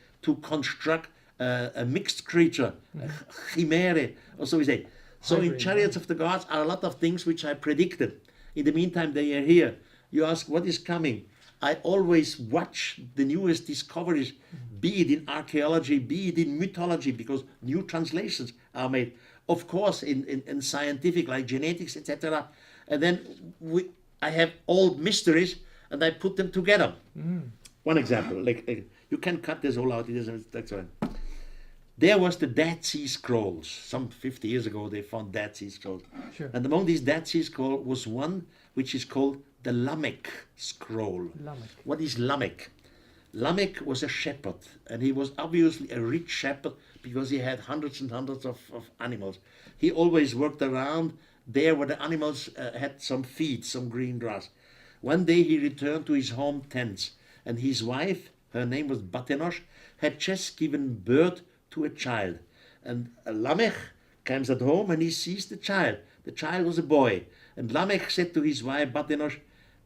construct a mixed creature, a chimere, or so we say. So in Chariots of the Gods are a lot of things which I predicted. In the meantime, they are here. You ask, what is coming? I always watch the newest discoveries, be it in archaeology, be it in mythology, because new translations are made. Of course, in scientific, like genetics, etc. And then I have old mysteries, and I put them together. One example, like you can cut this all out. That's right. There was the Dead Sea Scrolls. Some 50 years ago, they found Dead Sea Scrolls. Sure. And among these Dead Sea Scrolls was one which is called the Lamech Scroll. Lamech. What is Lamech? Lamech was a shepherd, and he was obviously a rich shepherd because he had hundreds and hundreds of animals. He always worked around there where the animals had some feed, some green grass. One day he returned to his home tents, and his wife, her name was Batenosh, had just given birth to a child. And Lamech comes at home and he sees the child. The child was a boy. And Lamech said to his wife, Batenosh,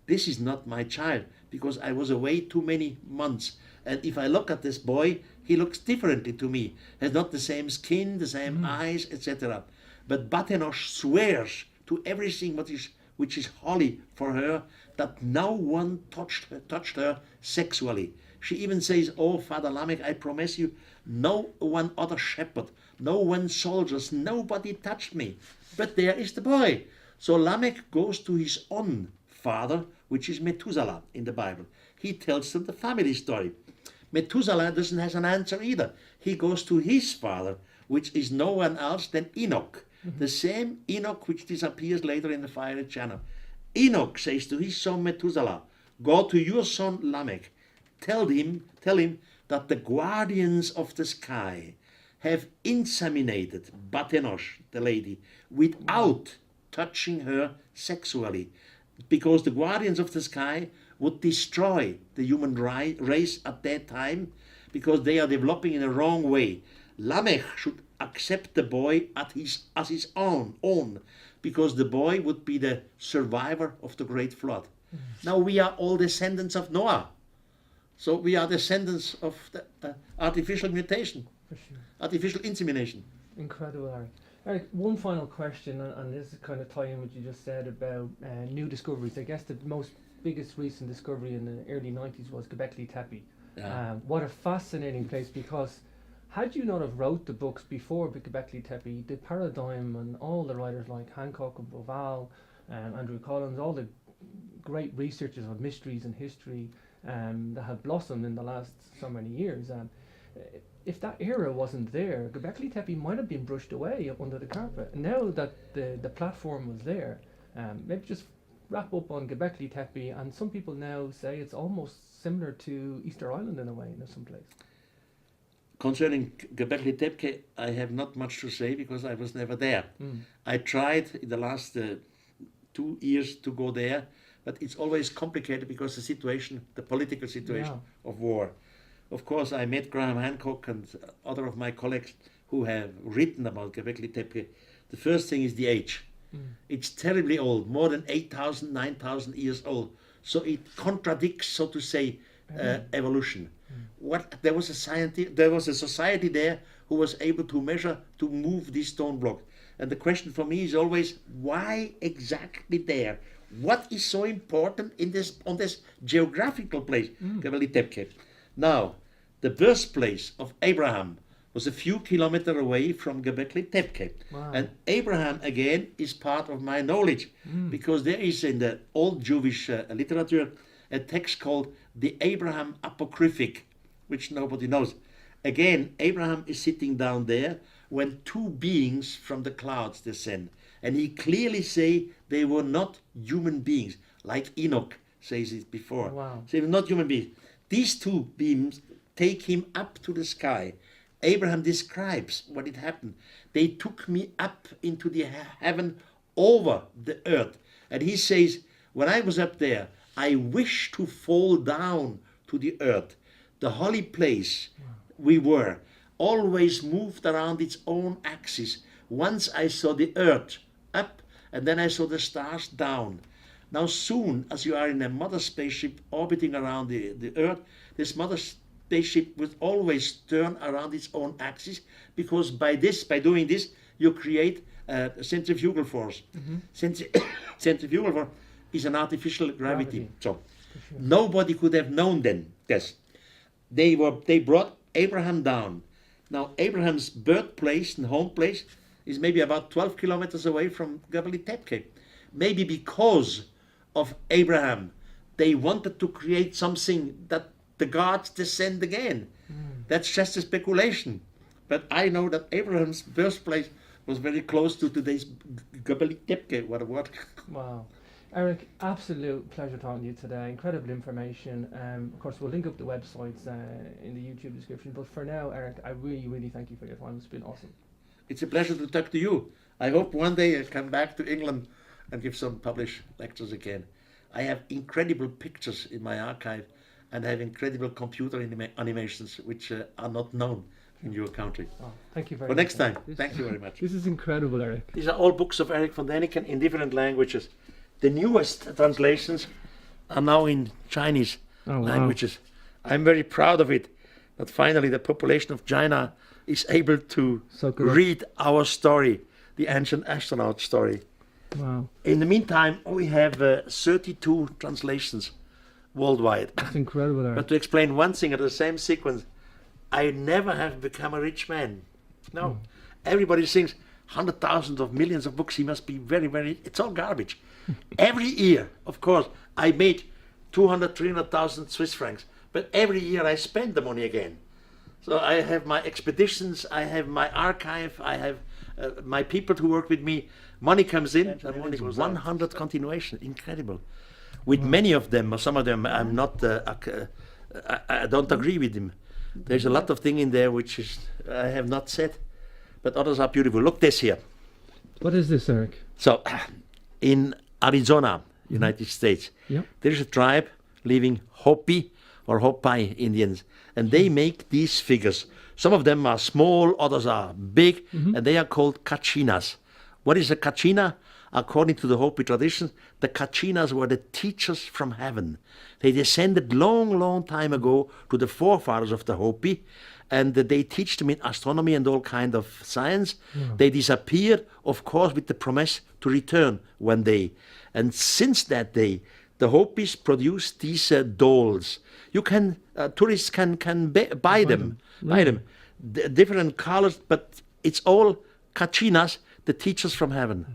this is not my child, because I was away too many months. And if I look at this boy, he looks differently to me. Has not the same skin, the same eyes, etc. But Batenosh swears to everything which is holy for her, that no one touched her sexually. She even says, "Oh, Father Lamech, I promise you, no one other shepherd, no one soldiers, nobody touched me. But there is the boy." So Lamech goes to his own father, which is Methuselah in the Bible. He tells them the family story. Methuselah doesn't have an answer either. He goes to his father, which is no one else than Enoch. The same Enoch which disappears later in the fiery channel. Enoch says to his son Methuselah, "Go to your son Lamech. Tell him that the guardians of the sky have inseminated Batenosh, the lady, without touching her sexually, because the guardians of the sky would destroy the human race at that time, because they are developing in a wrong way. Lamech should accept the boy as his own, because the boy would be the survivor of the great flood." Now we are all descendants of Noah. So we are descendants of the artificial mutation, For sure. artificial insemination. Incredible, Eric. Eric, one final question, and this is kind of tie in what you just said about new discoveries. I guess the biggest recent discovery in the early 90s was Göbekli Tepe. Yeah. What a fascinating place, because had you not have wrote the books before Göbekli Tepe, the paradigm and all the writers like Hancock and Boval and Andrew Collins, all the great researchers of mysteries and history that have blossomed in the last so many years. If that era wasn't there, Göbekli Tepe might have been brushed away under the carpet. Now that the platform was there, maybe just wrap up on Göbekli Tepe, and some people now say it's almost similar to Easter Island in a way, in some place. Concerning Göbekli Tepe, I have not much to say because I was never there. I tried in the last 2 years to go there, but it's always complicated because the political situation of war. Of course, I met Graham Hancock and other of my colleagues who have written about Göbekli Tepe. The first thing is the age. It's terribly old, more than 8,000, 9,000 years old. So it contradicts, so to say, evolution. There was a society there who was able to measure, to move this stone block. And the question for me is always, why exactly there? What is so important on this geographical place, Göbekli Tepe? Now, the birthplace of Abraham was a few kilometers away from Göbekli Tepe. Wow. And Abraham, again, is part of my knowledge, because there is in the old Jewish literature a text called the Abraham Apocryphic, which nobody knows. Again, Abraham is sitting down there when two beings from the clouds descend. And he clearly say they were not human beings, like Enoch says it before. Wow. So they were not human beings. These two beings take him up to the sky. Abraham describes what it happened. They took me up into the heaven over the earth. And he says, when I was up there, I wished to fall down to the earth. The holy place we were always moved around its own axis. Once I saw the earth up, and then I saw the stars down. Now soon, as you are in a mother spaceship orbiting around the earth, this mother spaceship would always turn around its own axis, because by doing this, you create a centrifugal force. Centrifugal force is an artificial gravity. So Sure. nobody could have known then this. They brought Abraham down. Now Abraham's birthplace and home place is maybe about 12 kilometers away from Göbekli Tepe. Maybe because of Abraham, they wanted to create something that the gods descend again. That's just a speculation. But I know that Abraham's birthplace was very close to today's Göbekli Tepe. What a word. Wow. Eric, absolute pleasure talking to you today. Incredible information. Of course, we'll link up the websites in the YouTube description. But for now, Eric, I really, really thank you for your time. It's been awesome. It's a pleasure to talk to you. I hope one day I come back to England and give some published lectures again. I have incredible pictures in my archive, and I have incredible computer animations which are not known in your country. Oh, thank you very But much. next time, thank you very much. This is incredible, Eric. These are all books of Erich von Däniken in different languages. The newest translations are now in Chinese Oh, wow. languages. I'm very proud of it, that finally the population of China is able to Soak it up. read our story, the ancient astronaut story. Wow, In the meantime, we have 32 translations worldwide. that's incredible, Eric. But to explain one thing at the same sequence, I never have become a rich man. No. Everybody thinks 100,000 of millions of books, he must be very, very, it's all garbage. Every year, of course, I made 200, 300,000 Swiss francs, but every year I spend the money again. So I have my expeditions, I have my archive, I have my people who work with me. Money comes in, and money goes 100 continuation, incredible. With many of them, or some of them, I'm not, I don't agree with them. There's a lot of things in there which is I have not said, but others are beautiful. Look this here. What is this, Eric? So, in Arizona, United States, Yep. there's a tribe living Hopi or Hopi Indians, and they make these figures. Some of them are small, others are big, and they are called kachinas. What is a kachina? According to the Hopi tradition, the kachinas were the teachers from heaven. They descended long time ago to the forefathers of the Hopi, and they teach them in astronomy and all kind of science. They disappeared, of course, with the promise to return one day. And since that day, the Hopis produce these dolls. You can tourists can buy them, different colors, but it's all kachinas, the teachers from heaven.